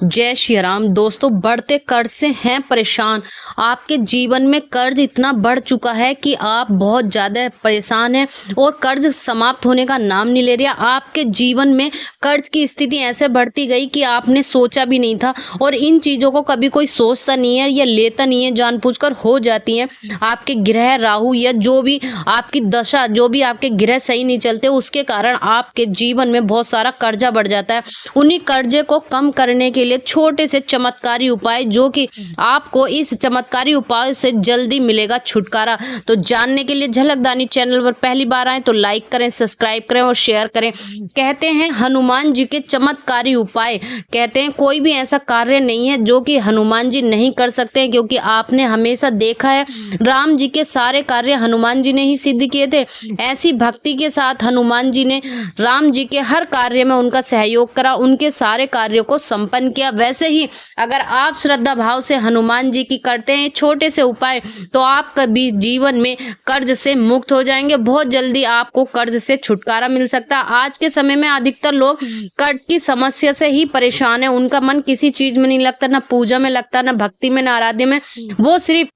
जय श्री राम। दोस्तों, बढ़ते कर्ज से हैं परेशान। आपके जीवन में कर्ज इतना बढ़ चुका है कि आप बहुत ज़्यादा परेशान हैं और कर्ज समाप्त होने का नाम नहीं ले रहा। आपके जीवन में कर्ज की स्थिति ऐसे बढ़ती गई कि आपने सोचा भी नहीं था, और इन चीज़ों को कभी कोई सोचता नहीं है या लेता नहीं है, जानबूझकर हो जाती हैं। आपके ग्रह राहु या जो भी आपकी दशा, जो भी आपके ग्रह सही नहीं चलते, उसके कारण आपके जीवन में बहुत सारा कर्जा बढ़ जाता है। उन्हीं कर्जे को कम करने के लिए छोटे से चमत्कारी उपाय, जो कि आपको इस चमत्कारी उपाय से जल्दी मिलेगा छुटकारा। तो जानने के लिए झलकदानी चैनल पर पहली बार आए तो लाइक करें, सब्सक्राइब करें और शेयर करें। कहते हैं हनुमान जी के चमत्कारी उपाय, कहते हैं कोई भी ऐसा कार्य नहीं है जो कि हनुमान जी नहीं कर सकते हैं, क्योंकि आपने हमेशा देखा है राम जी के सारे कार्य हनुमान जी ने ही सिद्ध किए थे। ऐसी भक्ति के साथ हनुमान जी ने राम जी के हर कार्य में उनका सहयोग करा, उनके सारे कार्यों को संपन्न किया। वैसे ही अगर आप श्रद्धा भाव से हनुमान जी की करते हैं छोटे से उपाय, तो आप कभी जीवन में कर्ज से मुक्त हो जाएंगे। बहुत जल्दी आपको कर्ज से छुटकारा मिल सकता है। आज के समय में अधिकतर लोग कर्ज की समस्या से ही परेशान है। उनका मन किसी चीज में नहीं लगता, ना पूजा में लगता, ना भक्ति में, ना आराध्य में। वो सिर्फ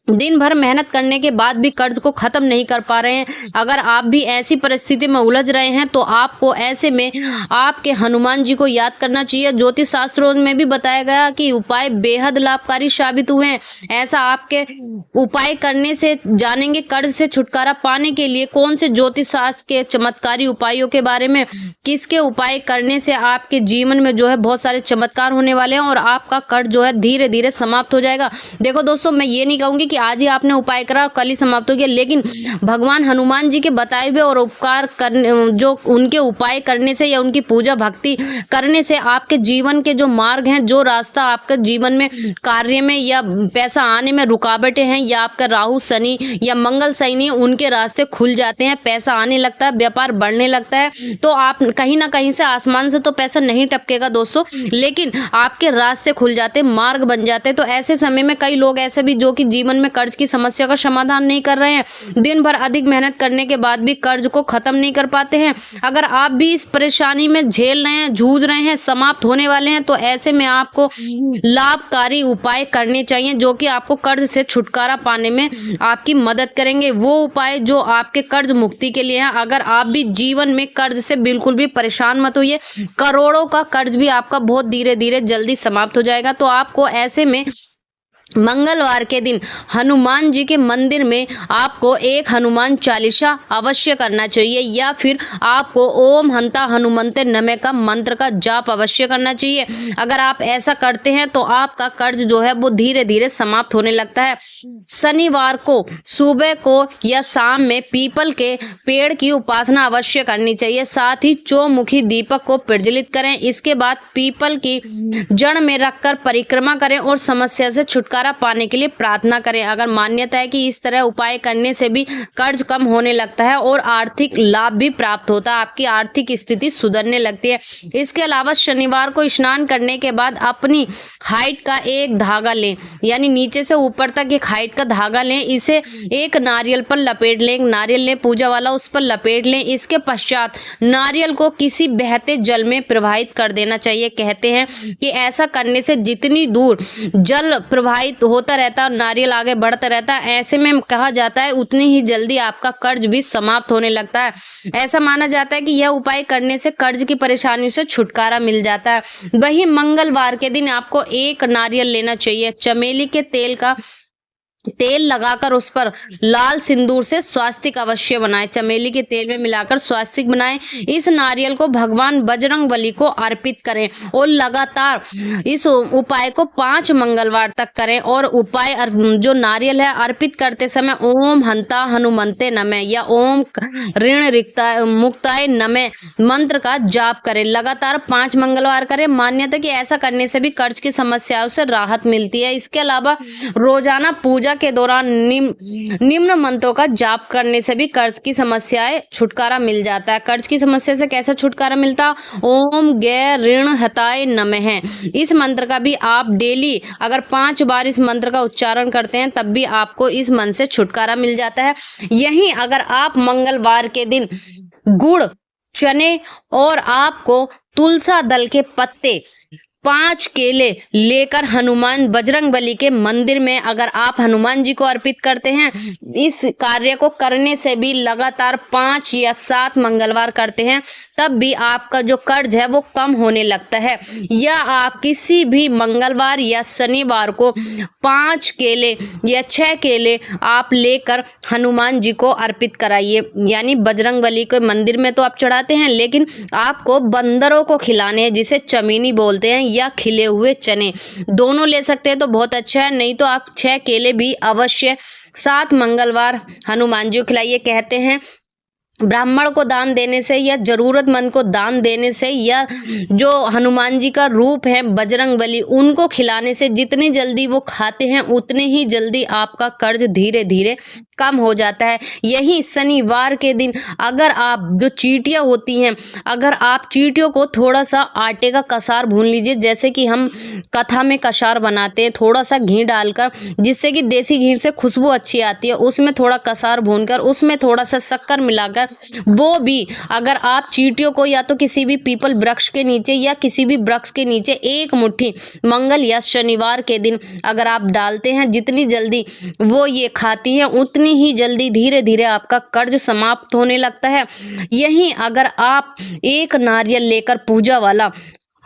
दिन भर मेहनत करने के बाद भी कर्ज को खत्म नहीं कर पा रहे हैं। अगर आप भी ऐसी परिस्थिति में उलझ रहे हैं तो आपको ऐसे में आपके हनुमान जी को याद करना चाहिए। ज्योतिष शास्त्रों में भी बताया गया कि उपाय बेहद लाभकारी साबित हुए हैं। ऐसा आपके उपाय करने से जानेंगे कर्ज से छुटकारा पाने के लिए कौन से ज्योतिष शास्त्र के चमत्कारी उपायों के बारे में, किसके उपाय करने से आपके जीवन में जो है बहुत सारे चमत्कार होने वाले हैं और आपका कर्ज जो है धीरे धीरे समाप्त हो जाएगा। देखो दोस्तों, मैं ये नहीं कहूंगी आज ही आपने उपाय करा और कल ही समाप्त हो गया, लेकिन भगवान हनुमान जी के बताए हुए और उपकार करने, जो उनके उपाय करने से या उनकी पूजा भक्ति करने से आपके जीवन के जो मार्ग हैं, जो रास्ता आपके जीवन में कार्य में या पैसा आने में रुकावटें हैं, या आपका राहु शनि या मंगल शनि, उनके रास्ते खुल जाते हैं, पैसा आने लगता है, व्यापार बढ़ने लगता है। तो आप कहीं ना कहीं से आसमान से तो पैसा नहीं टपकेगा दोस्तों, लेकिन आपके रास्ते खुल जाते, मार्ग बन जाते। तो ऐसे समय में कई लोग ऐसे भी जो कि जीवन में कर्ज की समस्या का समाधान नहीं कर रहे हैं, दिन भर अधिक मेहनत करने के बाद भी कर्ज को खत्म नहीं कर पाते हैं। अगर आप भी इस परेशानी में झेल रहे हैं, जूझ रहे हैं, समाप्त होने वाले हैं, तो ऐसे में आपको लाभकारी उपाय करने चाहिए जो कि आपको कर्ज से छुटकारा पाने में आपकी मदद करेंगे। वो उपाय जो आपके कर्ज मुक्ति के लिए हैं। अगर आप भी जीवन में कर्ज से बिल्कुल भी परेशान मत होइए, करोड़ों का कर्ज भी आपका बहुत धीरे धीरे जल्दी समाप्त हो जाएगा। तो आपको ऐसे में मंगलवार के दिन हनुमान जी के मंदिर में आपको एक हनुमान चालीसा अवश्य करना चाहिए, या फिर आपको ओम हंता हनुमंते नमः का मंत्र का जाप अवश्य करना चाहिए। अगर आप ऐसा करते हैं तो आपका कर्ज जो है वो धीरे धीरे समाप्त होने लगता है। शनिवार को सुबह को या शाम में पीपल के पेड़ की उपासना अवश्य करनी चाहिए। साथ ही चौमुखी दीपक को प्रज्वलित करें। इसके बाद पीपल की जड़ में रखकर परिक्रमा करें और समस्या से छुटकारा पाने के लिए प्रार्थना करें। अगर मान्यता है कि इस तरह उपाय करने से भी कर्ज कम होने लगता है और आर्थिक लाभ भी प्राप्त होता है, आपकी आर्थिक स्थिति सुधरने लगती है। इसके अलावा शनिवार को स्नान करने के बाद अपनी हाइट का एक धागा लें, यानी नीचे से ऊपर तक एक हाइट का धागा लें। इसे एक नारियल पर लपेट लें, एक नारियल लें पूजा वाला, उस पर लपेट लें। इसके पश्चात नारियल को किसी बहते जल में प्रवाहित कर देना चाहिए। कहते हैं कि ऐसा करने से जितनी दूर जल प्रवाहित होता रहता है और नारियल आगे बढ़ता रहता है, ऐसे में कहा जाता है उतनी ही जल्दी आपका कर्ज भी समाप्त होने लगता है। ऐसा माना जाता है कि यह उपाय करने से कर्ज की परेशानी से छुटकारा मिल जाता है। वही मंगलवार के दिन आपको एक नारियल लेना चाहिए, चमेली के तेल लगाकर उस पर लाल सिंदूर से स्वास्तिक अवश्य बनाएं। चमेली के तेल में मिलाकर स्वास्तिक बनाएं। इस नारियल को भगवान बजरंगबली को अर्पित करें और लगातार इस उपाय को 5 मंगलवार तक करें। और उपाय जो नारियल है अर्पित करते समय ओम हंता हनुमंते नमः या ओम ऋण रिक्ताय मुक्ताय नमः मंत्र का जाप करें। लगातार 5 मंगलवार करें। मान्यता कि ऐसा करने से भी कर्ज की समस्याओं से राहत मिलती है। इसके अलावा रोजाना पूजा के दौरान निम्न मंत्रों का जाप करने से भी कर्ज की समस्याएं छुटकारा मिल जाता है। कर्ज की समस्या से कैसे छुटकारा मिलता? ओम गै ऋण हताय नमः, इस मंत्र का भी आप डेली अगर 5 बार इस मंत्र का उच्चारण करते हैं तब भी आपको इस मन से छुटकारा मिल जाता है। यहीं अगर आप मंगलवार के दिन गुड़, चने और आपको तुलसा दल के पत्ते 5 केले लेकर हनुमान बजरंगबली के मंदिर में अगर आप हनुमान जी को अर्पित करते हैं, इस कार्य को करने से भी लगातार 5 या 7 मंगलवार करते हैं, तब भी आपका जो कर्ज है वो कम होने लगता है। या आप किसी भी मंगलवार या शनिवार को 5 केले या 6 केले आप लेकर हनुमान जी को अर्पित कराइए। यानी बजरंगबली के मंदिर में तो आप चढ़ाते हैं, लेकिन आपको बंदरों को खिलाने हैं, जिसे चमीनी बोलते हैं, या खिले हुए चने, दोनों ले सकते हैं तो बहुत अच्छा है। नहीं तो आप 6 केले भी अवश्य 7 मंगलवार हनुमान जी को खिलाइए। कहते हैं ब्राह्मण को दान देने से या जरूरतमंद को दान देने से या जो हनुमान जी का रूप है बजरंगबली, उनको खिलाने से जितनी जल्दी वो खाते हैं उतने ही जल्दी आपका कर्ज धीरे धीरे कम हो जाता है। यही शनिवार के दिन अगर आप जो चींटियाँ होती हैं, अगर आप चींटियों को थोड़ा सा आटे का कसार भून लीजिए, जैसे कि हम कथा में कसार बनाते हैं, थोड़ा सा घी डालकर, जिससे कि देसी घी से खुशबू अच्छी आती है, उसमें थोड़ा कसार भूनकर उसमें थोड़ा सा शक्कर मिलाकर वो भी अगर आप चींटियों को या तो किसी भी पीपल वृक्ष के नीचे या किसी भी वृक्ष के नीचे एक मुट्ठी मंगल या शनिवार के दिन अगर आप डालते हैं, जितनी जल्दी वो ये खाती हैं उतनी ही जल्दी धीरे धीरे आपका कर्ज समाप्त होने लगता है। यहीं अगर आप एक नारियल लेकर पूजा वाला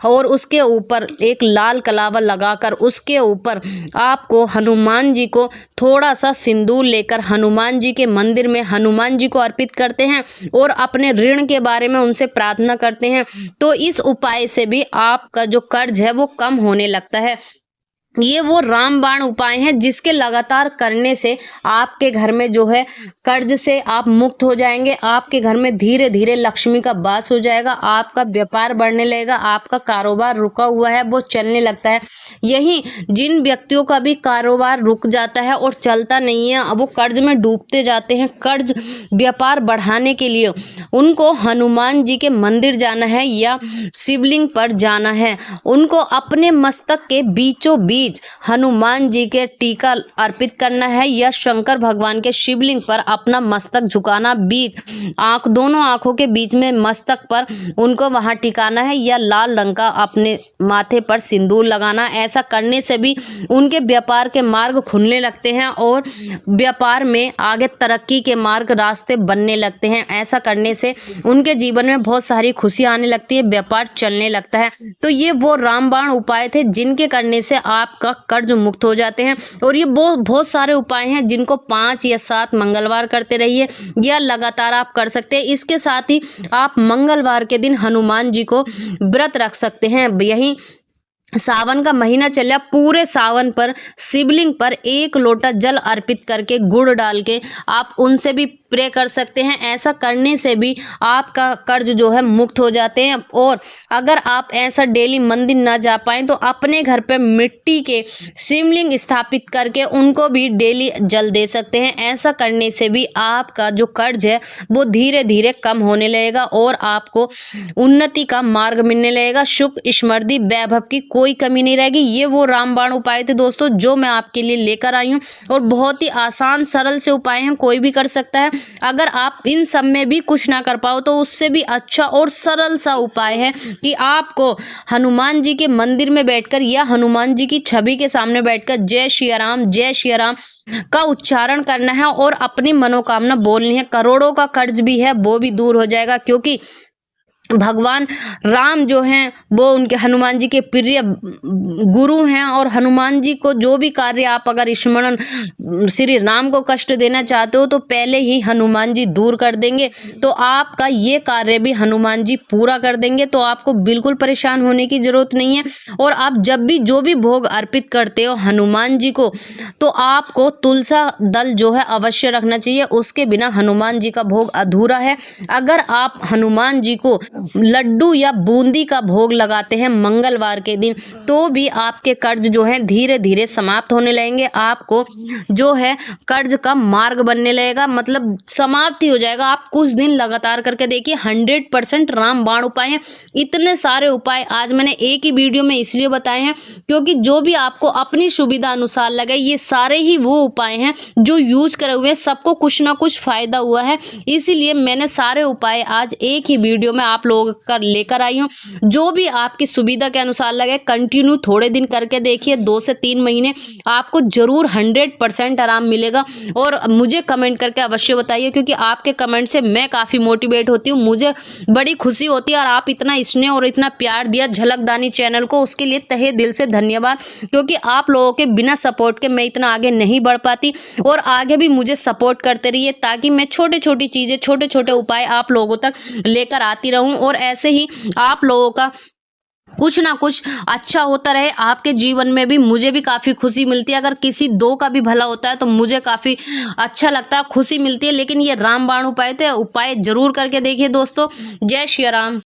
और उसके ऊपर एक लाल कलावा लगाकर उसके ऊपर आपको हनुमान जी को थोड़ा सा सिंदूर लेकर हनुमान जी के मंदिर में हनुमान जी को अर्पित करते हैं और अपने ऋण के बारे में उनसे प्रार्थना करते हैं, तो इस उपाय से भी आपका जो कर्ज है वो कम होने लगता है। ये वो रामबाण उपाय हैं जिसके लगातार करने से आपके घर में जो है कर्ज से आप मुक्त हो जाएंगे। आपके घर में धीरे धीरे लक्ष्मी का वास हो जाएगा, आपका व्यापार बढ़ने लगेगा, आपका कारोबार रुका हुआ है वो चलने लगता है। यही जिन व्यक्तियों का भी कारोबार रुक जाता है और चलता नहीं है, वो कर्ज में डूबते जाते हैं, कर्ज व्यापार बढ़ाने के लिए उनको हनुमान जी के मंदिर जाना है या शिवलिंग पर जाना है। उनको अपने मस्तक के बीचों बीच हनुमान जी के टीका अर्पित करना है या शंकर भगवान के शिवलिंग पर अपना मस्तक झुकाना, बीच दोनों आंखों के बीच में मस्तक पर उनको वहां टिकाना है या लाल रंग का अपने माथे पर सिंदूर लगाना। ऐसा करने से भी उनके व्यापार के मार्ग खुलने लगते हैं और व्यापार में आगे तरक्की के मार्ग रास्ते बनने लगते हैं। ऐसा करने से उनके जीवन में बहुत सारी खुशियां आने लगती है, व्यापार चलने लगता है। तो ये वो रामबाण उपाय थे जिनके करने से आपका कर्ज मुक्त हो जाते हैं। और ये बहुत सारे उपाय हैं जिनको 5 या 7 मंगलवार करते रहिए या लगातार आप कर सकते हैं। इसके साथ ही आप मंगलवार के दिन हनुमान जी को व्रत रख सकते हैं। यही सावन का महीना चला, पूरे सावन पर शिवलिंग पर 1 लोटा जल अर्पित करके गुड़ डाल के आप उनसे भी प्रे कर सकते हैं। ऐसा करने से भी आपका कर्ज जो है मुक्त हो जाते हैं। और अगर आप ऐसा डेली मंदिर ना जा पाएँ तो अपने घर पे मिट्टी के शिवलिंग स्थापित करके उनको भी डेली जल दे सकते हैं। ऐसा करने से भी आपका जो कर्ज है वो धीरे धीरे कम होने लगेगा और आपको उन्नति का मार्ग मिलने लगेगा। सुख समृद्धि वैभव की कोई कमी नहीं रहेगी। ये वो रामबाण उपाय थे दोस्तों जो मैं आपके लिए लेकर आई हूँ और बहुत ही आसान सरल से उपाय हैं, कोई भी कर सकता है। अगर आप इन सब में भी कुछ ना कर पाओ तो उससे भी अच्छा और सरल सा उपाय है कि आपको हनुमान जी के मंदिर में बैठकर या हनुमान जी की छवि के सामने बैठकर जय श्री राम का उच्चारण करना है और अपनी मनोकामना बोलनी है। करोड़ों का कर्ज भी है वो भी दूर हो जाएगा, क्योंकि भगवान राम जो हैं वो उनके हनुमान जी के प्रिय गुरु हैं और हनुमान जी को जो भी कार्य आप अगर स्मरण श्री राम को कष्ट देना चाहते हो तो पहले ही हनुमान जी दूर कर देंगे। तो आपका ये कार्य भी हनुमान जी पूरा कर देंगे, तो आपको बिल्कुल परेशान होने की जरूरत नहीं है। और आप जब भी जो भी भोग अर्पित करते हो हनुमान जी को, तो आपको तुलसा दल जो है अवश्य रखना चाहिए, उसके बिना हनुमान जी का भोग अधूरा है। अगर आप हनुमान जी को लड्डू या बूंदी का भोग लगाते हैं मंगलवार के दिन, तो भी आपके कर्ज जो है धीरे धीरे समाप्त होने लगेंगे। आपको जो है कर्ज का मार्ग बनने लगेगा, मतलब समाप्ति हो जाएगा। आप कुछ दिन लगातार करके देखिए, 100% रामबाण उपाय हैं। इतने सारे उपाय आज मैंने एक ही वीडियो में इसलिए बताए हैं क्योंकि जो भी आपको अपनी सुविधा अनुसार लगे, ये सारे ही वो उपाय हैं जो यूज करे हुए सबको कुछ ना कुछ फायदा हुआ है। इसीलिए मैंने सारे उपाय आज एक ही वीडियो में आप लोगों का लेकर आई हूँ। जो भी आपकी सुविधा के अनुसार लगे कंटिन्यू थोड़े दिन करके देखिए, 2 से 3 महीने आपको जरूर 100% आराम मिलेगा। और मुझे कमेंट करके अवश्य बताइए, क्योंकि आपके कमेंट से मैं काफ़ी मोटिवेट होती हूँ, मुझे बड़ी खुशी होती है। और आप इतना स्नेह और इतना प्यार दिया झलकदानी चैनल को, उसके लिए तहे दिल से धन्यवाद। क्योंकि आप लोगों के बिना सपोर्ट के मैं इतना आगे नहीं बढ़ पाती। और आगे भी मुझे सपोर्ट करते रहिए, ताकि मैं छोटे छोटी चीज़ें, छोटे छोटे उपाय आप लोगों तक लेकर आती रहूं। और ऐसे ही आप लोगों का कुछ ना कुछ अच्छा होता रहे आपके जीवन में भी, मुझे भी काफ़ी खुशी मिलती है। अगर किसी दो का भी भला होता है तो मुझे काफ़ी अच्छा लगता है, खुशी मिलती है। लेकिन ये रामबाण उपाय थे, उपाय जरूर करके देखिए दोस्तों। जय श्री राम।